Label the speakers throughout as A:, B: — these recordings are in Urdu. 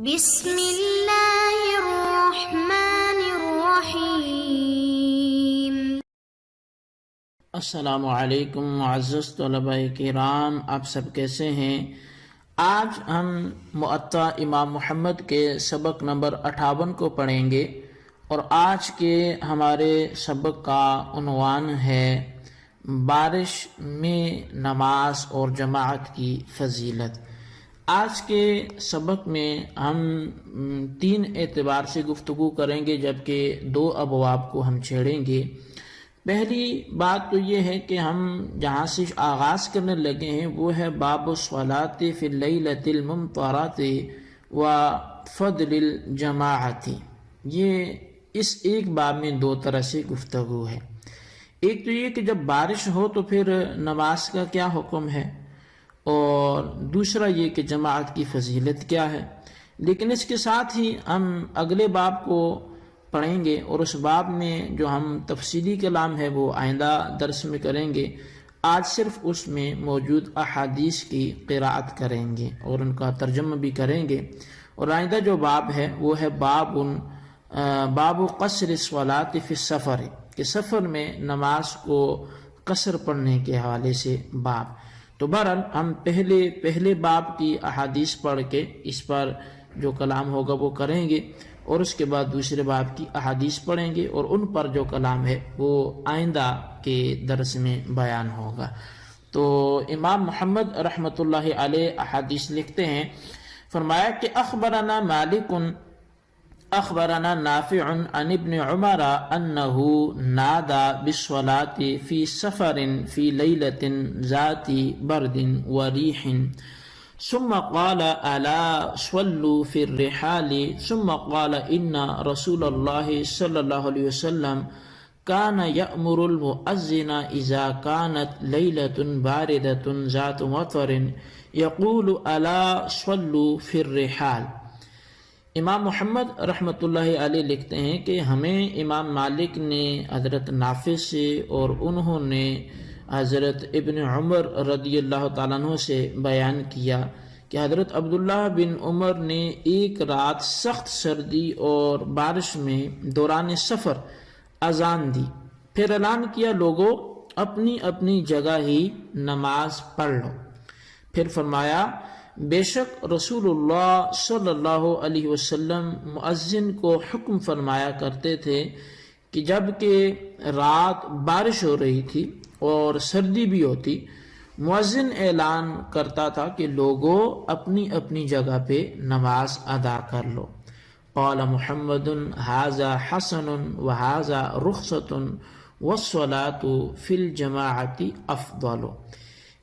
A: بسم اللہ الرحمن الرحیم۔
B: السلام علیکم معزز طلباء کرام، آپ سب کیسے ہیں؟ آج ہم معطا امام محمد کے سبق نمبر 58 کو پڑھیں گے، اور آج کے ہمارے سبق کا عنوان ہے بارش میں نماز اور جماعت کی فضیلت۔ آج کے سبق میں ہم 3 اعتبار سے گفتگو کریں گے، جبکہ 2 ابواب کو ہم چھیڑیں گے۔ پہلی بات تو یہ ہے کہ ہم جہاں سے آغاز کرنے لگے ہیں وہ ہے باب الصلاۃ فی اللیلۃ الممطرۃ و فضل الجماعت۔ یہ اس ایک باب میں 2 طرح سے گفتگو ہے۔ ایک تو یہ کہ جب بارش ہو تو پھر نماز کا کیا حکم ہے، اور دوسرا یہ کہ جماعت کی فضیلت کیا ہے۔ لیکن اس کے ساتھ ہی ہم اگلے باب کو پڑھیں گے، اور اس باب میں جو ہم تفصیلی کلام ہے وہ آئندہ درس میں کریں گے۔ آج صرف اس میں موجود احادیث کی قراءت کریں گے اور ان کا ترجمہ بھی کریں گے۔ اور آئندہ جو باب ہے وہ ہے باب قصر الصلاۃ فی السفر، کہ سفر میں نماز کو قصر پڑھنے کے حوالے سے باب۔ تو بہرحال ہم پہلے باب کی احادیث پڑھ کے اس پر جو کلام ہوگا وہ کریں گے، اور اس کے بعد دوسرے باب کی احادیث پڑھیں گے، اور ان پر جو کلام ہے وہ آئندہ کے درس میں بیان ہوگا۔ تو امام محمد رحمۃ اللہ علیہ احادیث لکھتے ہیں، فرمایا کہ اخبرنا نافع عن ابن عمر انه نادى بالصلاة في سفر في ليلة ذات برد وريح، ثم قال الا صلوا في الرحال، ثم قال ان رسول الله صلى الله عليه وسلم كان يأمر المؤذن اذا كانت ليلة باردة ذات مطر يقول الا صلوا في الرحال۔ امام محمد رحمۃ اللہ علیہ لکھتے ہیں کہ ہمیں امام مالک نے حضرت نافع سے اور انہوں نے حضرت ابن عمر رضی اللہ تعالیٰ عنہ سے بیان کیا کہ حضرت عبداللہ بن عمر نے ایک رات سخت سردی اور بارش میں دوران سفر اذان دی، پھر اعلان کیا لوگوں اپنی اپنی جگہ ہی نماز پڑھ لو۔ پھر فرمایا بے شک رسول اللہ صلی اللہ علیہ وسلم مؤذن کو حکم فرمایا کرتے تھے کہ جب کہ رات بارش ہو رہی تھی اور سردی بھی ہوتی، مؤذن اعلان کرتا تھا کہ لوگوں اپنی اپنی جگہ پہ نماز ادا کر لو۔ قال محمد ھذا حسن وھذا رخصۃ والصلاۃ فی الجماعۃ افضل۔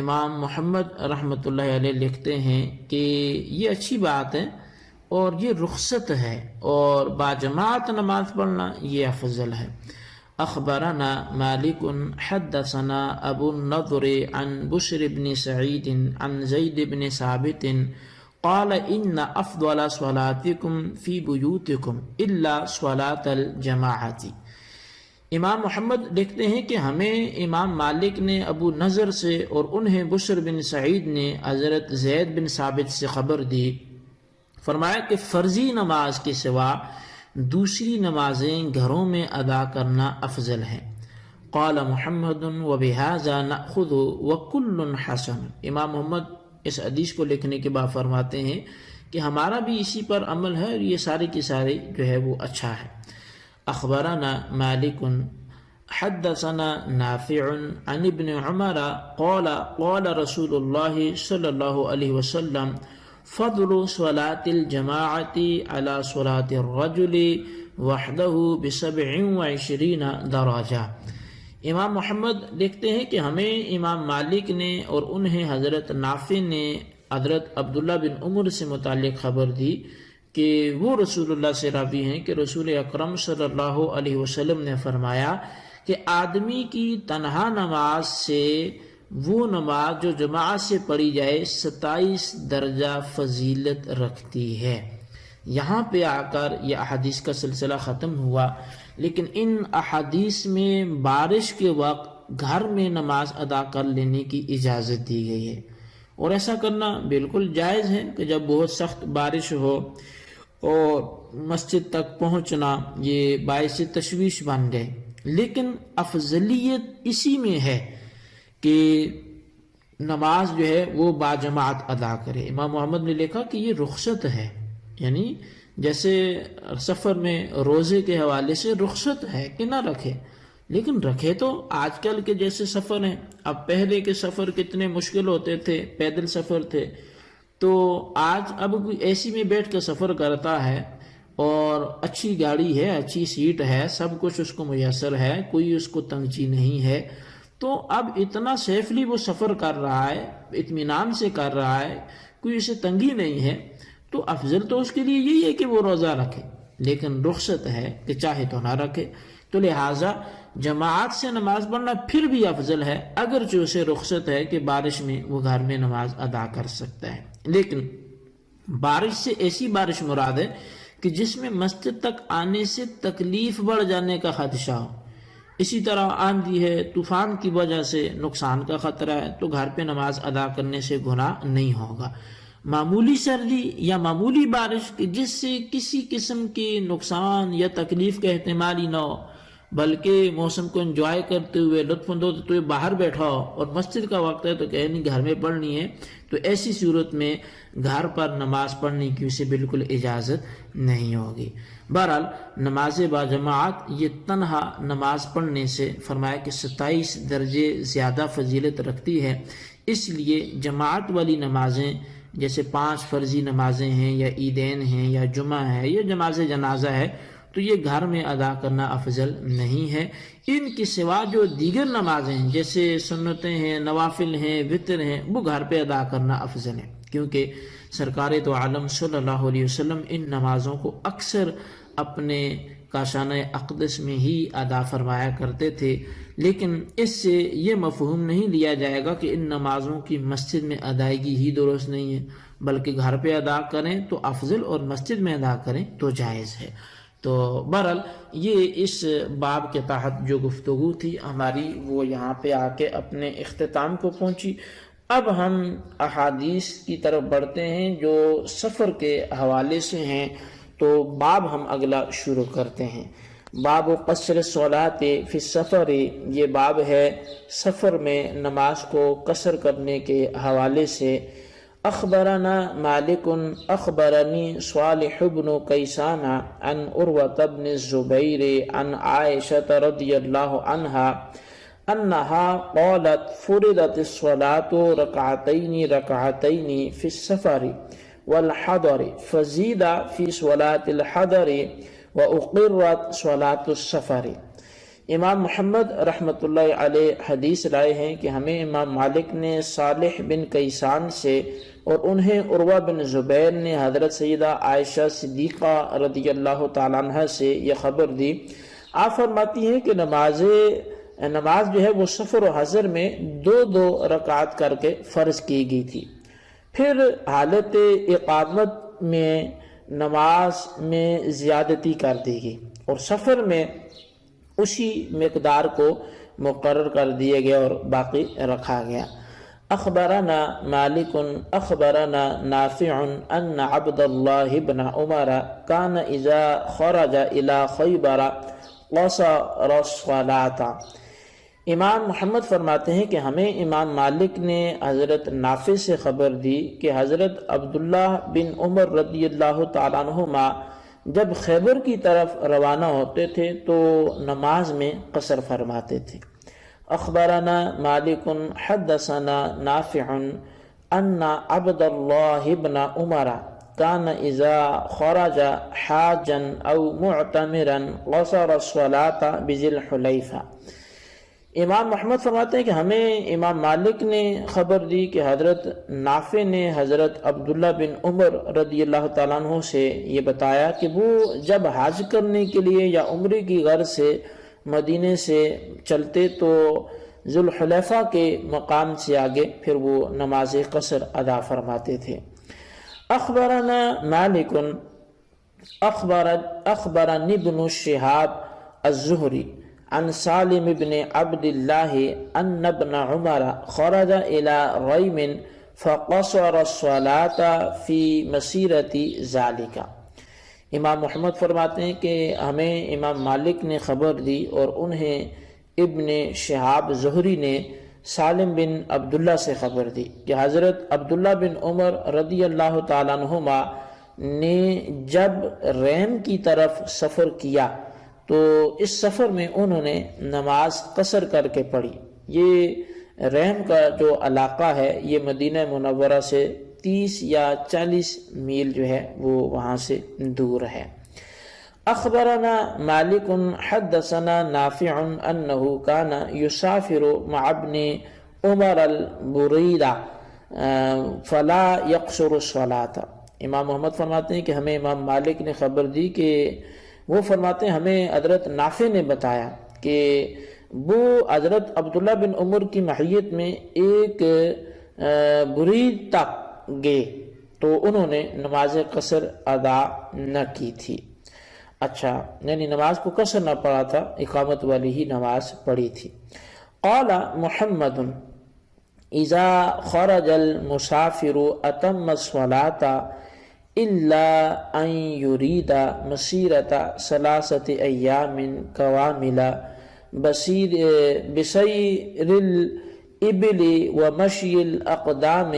B: امام محمد رحمۃ اللہ علیہ لکھتے ہیں کہ یہ اچھی بات ہے اور یہ رخصت ہے، اور باجماعت نماز پڑھنا یہ افضل ہے۔ اخبرنا مالک حدثنا ابو النضر عن بشر بن سعید عن زید بن ثابت قال ان افضل صلاتکم فی بیوتکم الا صلاۃ الجماعۃ۔ امام محمد لکھتے ہیں کہ ہمیں امام مالک نے ابو نضر سے اور انہیں بشر بن سعید نے حضرت زید بن ثابت سے خبر دی، فرمایا کہ فرضی نماز کے سوا دوسری نمازیں گھروں میں ادا کرنا افضل ہے۔ قال محمد وبہذا نأخذ وکل حسن۔ امام محمد اس حدیث کو لکھنے کے بعد فرماتے ہیں کہ ہمارا بھی اسی پر عمل ہے، اور یہ سارے کی سارے جو ہے وہ اچھا ہے۔ اخبرنا مالک حدثنا نافع عن ابن عمر قال قال رسول اللہ صلی اللہ علیہ وسلم فضل صلاة الجماعة على صلاة الرجل وحده ب27 درجہ۔ امام محمد لکھتے ہیں کہ ہمیں امام مالک نے اور انہیں حضرت نافع نے حضرت عبداللہ بن عمر سے متعلق خبر دی کہ وہ رسول اللہ سے راوی ہیں کہ رسول اکرم صلی اللہ علیہ وسلم نے فرمایا کہ آدمی کی تنہا نماز سے وہ نماز جو جماعت سے پڑھی جائے 27 درجہ فضیلت رکھتی ہے۔ یہاں پہ آ کر یہ احادیث کا سلسلہ ختم ہوا، لیکن ان احادیث میں بارش کے وقت گھر میں نماز ادا کر لینے کی اجازت دی گئی ہے، اور ایسا کرنا بالکل جائز ہے کہ جب بہت سخت بارش ہو اور مسجد تک پہنچنا یہ باعث تشویش بن گئے، لیکن افضلیت اسی میں ہے کہ نماز جو ہے وہ باجماعت ادا کرے۔ امام محمد نے لکھا کہ یہ رخصت ہے، یعنی جیسے سفر میں روزے کے حوالے سے رخصت ہے کہ نہ رکھے، لیکن رکھے تو آج کل کے جیسے سفر ہیں۔ اب پہلے کے سفر کتنے مشکل ہوتے تھے، پیدل سفر تھے، تو آج اب کوئی اے سی میں بیٹھ کے سفر کرتا ہے اور اچھی گاڑی ہے، اچھی سیٹ ہے، سب کچھ اس کو میسر ہے، کوئی اس کو تنگی نہیں ہے، تو اب اتنا سیفلی وہ سفر کر رہا ہے، اطمینان سے کر رہا ہے، کوئی اسے تنگی نہیں ہے، تو افضل تو اس کے لیے یہی ہے کہ وہ روزہ رکھے، لیکن رخصت ہے کہ چاہے تو نہ رکھے۔ تو لہٰذا جماعت سے نماز پڑھنا پھر بھی افضل ہے، اگرچہ اسے رخصت ہے کہ بارش میں وہ گھر میں نماز ادا کر سکتا ہے، لیکن بارش سے ایسی بارش مراد ہے کہ جس میں مسجد تک آنے سے تکلیف بڑھ جانے کا خدشہ ہو۔ اسی طرح آندھی ہے، طوفان کی وجہ سے نقصان کا خطرہ ہے، تو گھر پہ نماز ادا کرنے سے گناہ نہیں ہوگا۔ معمولی سردی یا معمولی بارش جس سے کسی قسم کی نقصان یا تکلیف کا احتمال ہی نہ ہو، بلکہ موسم کو انجوائے کرتے ہوئے لطف اندوز ہوتے ہوئے باہر بیٹھا ہو اور مسجد کا وقت ہے تو کہے نہیں گھر میں پڑھنی ہے، تو ایسی صورت میں گھر پر نماز پڑھنے کی اسے بالکل اجازت نہیں ہوگی۔ بہرحال نماز باجماعت یہ تنہا نماز پڑھنے سے فرمایا کہ 27 درجے زیادہ فضیلت رکھتی ہے، اس لیے جماعت والی نمازیں جیسے 5 فرضی نمازیں ہیں یا عیدین ہیں یا جمعہ ہے یا نماز جنازہ ہے، تو یہ گھر میں ادا کرنا افضل نہیں ہے۔ ان کے سوا جو دیگر نمازیں ہیں جیسے سنتیں ہیں، نوافل ہیں، وتر ہیں، وہ گھر پہ ادا کرنا افضل ہے، کیونکہ سرکار تو عالم صلی اللہ علیہ وسلم ان نمازوں کو اکثر اپنے کاشانہ اقدس میں ہی ادا فرمایا کرتے تھے۔ لیکن اس سے یہ مفہوم نہیں لیا جائے گا کہ ان نمازوں کی مسجد میں ادائیگی ہی درست نہیں ہے، بلکہ گھر پہ ادا کریں تو افضل اور مسجد میں ادا کریں تو جائز ہے۔ تو بہرحال یہ اس باب کے تحت جو گفتگو تھی ہماری وہ یہاں پہ آ کے اپنے اختتام کو پہنچی۔ اب ہم احادیث کی طرف بڑھتے ہیں جو سفر کے حوالے سے ہیں، تو باب ہم اگلا شروع کرتے ہیں۔ باب قصر الصلاۃ فی السفر، یہ باب ہے سفر میں نماز کو قصر کرنے کے حوالے سے۔ اخبرنا مالک اخبرنی صالح بن کیسان عن عروة بن الزبیر عن عائشة رضی اللہ عنہا انها قالت فرضت الصلاة ركعتين في السفر والحضر فزيد في صلاة الحضر وأقرت صلاة السفر۔ امام محمد رحمۃ اللہ علیہ حدیث لائے ہیں کہ ہمیں امام مالک نے صالح بن کیسان سے اور انہیں عروہ بن زبیر نے حضرت سیدہ عائشہ صدیقہ رضی اللہ تعالیٰ عنہ سے یہ خبر دی۔ آپ فرماتی ہیں کہ نماز جو ہے وہ سفر و حضر میں 2 رکعت کر کے فرض کی گئی تھی، پھر حالت اقامت میں نماز میں زیادتی کر دی گئی اور سفر میں اسی مقدار کو مقرر کر دیا گیا اور باقی رکھا گیا۔ اخبرنا مالک اخبرنا نافع ان عبد اللہ بن عمر کان اذا خرج الى خیبر قصر الصلاۃ۔ امام محمد فرماتے ہیں کہ ہمیں امام مالک نے حضرت نافع سے خبر دی کہ حضرت عبداللہ بن عمر رضی اللہ تعالیٰ عنہما جب خیبر کی طرف روانہ ہوتے تھے تو نماز میں قصر فرماتے تھے۔ اخبرنا مالک حدثنا نافع ان عبد اللہ بن عمر کان اذا خرج حاجا او معتمرا قصر الصلاة بذی الحلیفہ۔ امام محمد فرماتے ہیں کہ ہمیں امام مالک نے خبر دی کہ حضرت نافع نے حضرت عبداللہ بن عمر رضی اللہ تعالیٰ عنہ سے یہ بتایا کہ وہ جب حج کرنے کے لیے یا عمرے کی غرض سے مدینے سے چلتے تو ذوالحلیفہ کے مقام سے آگے پھر وہ نماز قصر ادا فرماتے تھے۔ اخبرنا مالک اخبرنی ابن شہاب الزہری عن سالم بن عبد اللہ ان ابن عمر خرج الى ریم فقصر الصلاة فی مسیرت ذالک۔ امام محمد فرماتے ہیں کہ ہمیں امام مالک نے خبر دی اور انہیں ابن شہاب زہری نے سالم بن عبداللہ سے خبر دی کہ حضرت عبداللہ بن عمر رضی اللہ تعالیٰ عنہما نے جب ریم کی طرف سفر کیا تو اس سفر میں انہوں نے نماز قصر کر کے پڑھی۔ یہ ریم کا جو علاقہ ہے یہ مدینہ منورہ سے 30 یا 40 میل جو ہے وہ وہاں سے دور ہے۔ اخبرنا مالک حدثنا نافع انه كان يسافر مع ابن عمر البريدة فلا يقصر الصلاة۔ امام محمد فرماتے ہیں کہ ہمیں امام مالک نے خبر دی کہ وہ فرماتے ہیں ہمیں حضرت نافع نے بتایا کہ وہ حضرت عبداللہ بن عمر کی معیت میں ایک برید تک گئے تو انہوں نے نماز قصر ادا نہ کی تھی۔ اچھا، یعنی نماز کو قصر نہ پڑھا تھا، اقامت والی ہی نماز پڑھی تھی۔ قال محمد اذا خرج المسافر اتم الصلاة الا ان يريد مسيرة 3 ايام كوامل بسير الابل ومشي الاقدام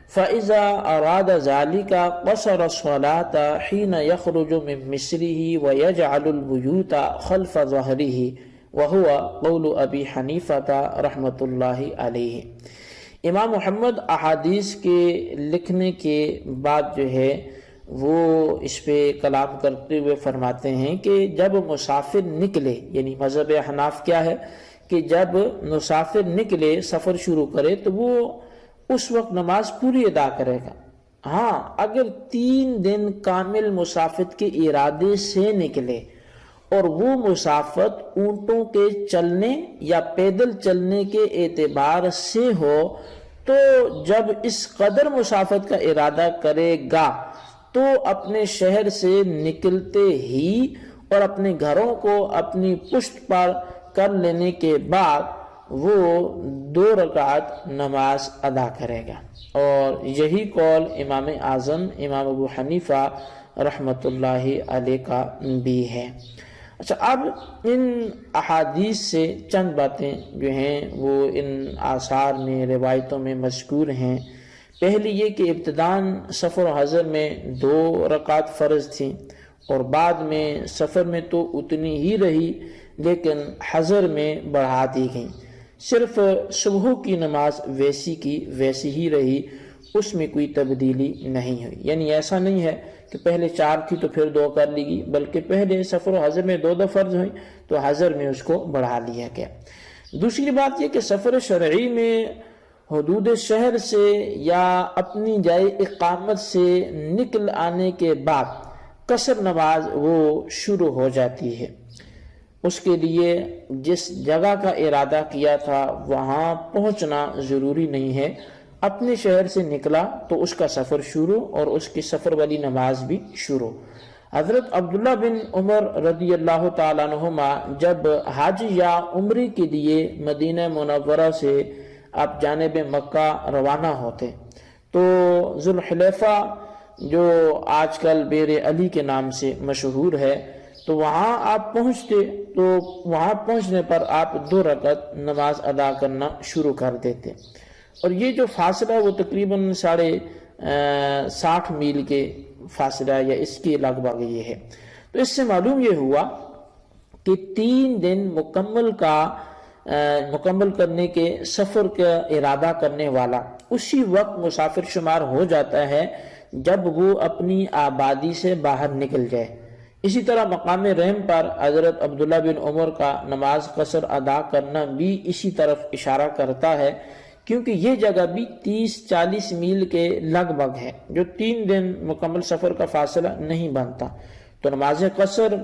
B: فإذا أراد ذلك قصر الصلاة حين يخرج من مصره ويجعل البيوت خلف ظهره وهو قول أبي حنيفة رحمۃ اللہ علیہ۔ امام محمد احادیث کے لکھنے کے بعد جو ہے وہ اس پہ کلام کرتے ہوئے فرماتے ہیں کہ جب مسافر نکلے، یعنی مذہب حناف کیا ہے کہ جب مسافر نکلے سفر شروع کرے تو وہ اس وقت نماز پوری ادا کرے گا۔ ہاں، اگر 3 دن کامل مسافت کے ارادے سے نکلے اور وہ مسافت اونٹوں کے چلنے یا پیدل چلنے کے اعتبار سے ہو تو جب اس قدر مسافت کا ارادہ کرے گا تو اپنے شہر سے نکلتے ہی اور اپنے گھروں کو اپنی پشت پر کر لینے کے بعد وہ 2 رکعت نماز ادا کرے گا، اور یہی قول امام اعظم امام ابو حنیفہ رحمۃ اللہ علیہ کا بھی ہے۔ اچھا، اب ان احادیث سے چند باتیں جو ہیں وہ ان آثار میں روایتوں میں مذکور ہیں۔ پہلی یہ کہ ابتداً سفر و حضر میں 2 رکعت فرض تھیں اور بعد میں سفر میں تو اتنی ہی رہی لیکن حضر میں بڑھا دی گئیں۔ صرف صبح کی نماز ویسی کی ویسی ہی رہی، اس میں کوئی تبدیلی نہیں ہوئی، یعنی ایسا نہیں ہے کہ پہلے 4 تھی تو پھر 2 کر لی گئی، بلکہ پہلے سفر و حضر میں 2 فرض ہوئی تو حضر میں اس کو بڑھا لیا گیا۔ دوسری بات یہ کہ سفر شرعی میں حدود شہر سے یا اپنی جائے اقامت سے نکل آنے کے بعد قصر نماز وہ شروع ہو جاتی ہے۔ اس کے لیے جس جگہ کا ارادہ کیا تھا وہاں پہنچنا ضروری نہیں ہے، اپنے شہر سے نکلا تو اس کا سفر شروع اور اس کی سفر والی نماز بھی شروع۔ حضرت عبداللہ بن عمر رضی اللہ تعالیٰ عنہما جب حج یا عمرے کے لیے مدینہ منورہ سے آپ جانب مکہ روانہ ہوتے تو ذوالحلیفہ جو آج کل بیر علی کے نام سے مشہور ہے تو وہاں آپ پہنچتے تو وہاں پہنچنے پر آپ 2 رکعت نماز ادا کرنا شروع کر دیتے، اور یہ جو فاصلہ وہ تقریباً 60 میل کے فاصلہ یا اس کے لگ بھگ یہ ہے۔ تو اس سے معلوم یہ ہوا کہ 3 دن مکمل کرنے کے سفر کا ارادہ کرنے والا اسی وقت مسافر شمار ہو جاتا ہے جب وہ اپنی آبادی سے باہر نکل جائے۔ اسی طرح مقام رحم پر حضرت عبداللہ بن عمر کا نماز قصر ادا کرنا بھی اسی طرف اشارہ کرتا ہے، کیونکہ یہ جگہ بھی 30-40 میل کے لگ بھگ ہے، جو 3 دن مکمل سفر کا فاصلہ نہیں بنتا۔ تو نماز قصر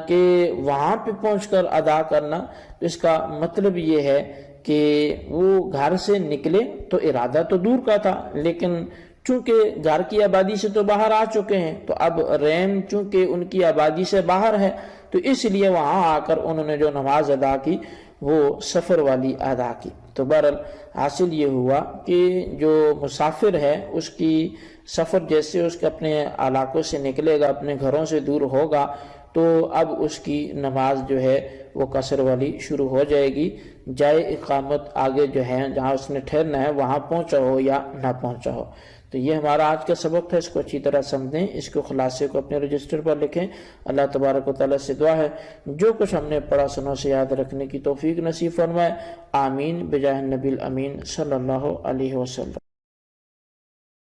B: کہ وہاں پہ پہنچ کر ادا کرنا، تو اس کا مطلب یہ ہے کہ وہ گھر سے نکلے تو ارادہ تو دور کا تھا، لیکن چونکہ گھر کی آبادی سے تو باہر آ چکے ہیں، تو اب ریم چونکہ ان کی آبادی سے باہر ہے تو اس لیے وہاں آ کر انہوں نے جو نماز ادا کی وہ سفر والی ادا کی۔ تو بہرحال حاصل یہ ہوا کہ جو مسافر ہے اس کی سفر جیسے اس کے اپنے علاقوں سے نکلے گا، اپنے گھروں سے دور ہوگا، تو اب اس کی نماز جو ہے وہ قصر والی شروع ہو جائے گی، جائے اقامت آگے جو ہے جہاں اس نے ٹھہرنا ہے وہاں پہنچا ہو یا نہ پہنچا ہو۔ تو یہ ہمارا آج کا سبق تھا، اس کو اچھی طرح سمجھیں، اس کو خلاصے کو اپنے رجسٹر پر لکھیں۔ اللہ تبارک و تعالیٰ سے دعا ہے جو کچھ ہم نے پڑھا سنوں سے یاد رکھنے کی توفیق نصیب فرمائے، آمین بجاہ النبی الامین صلی اللہ علیہ وسلم۔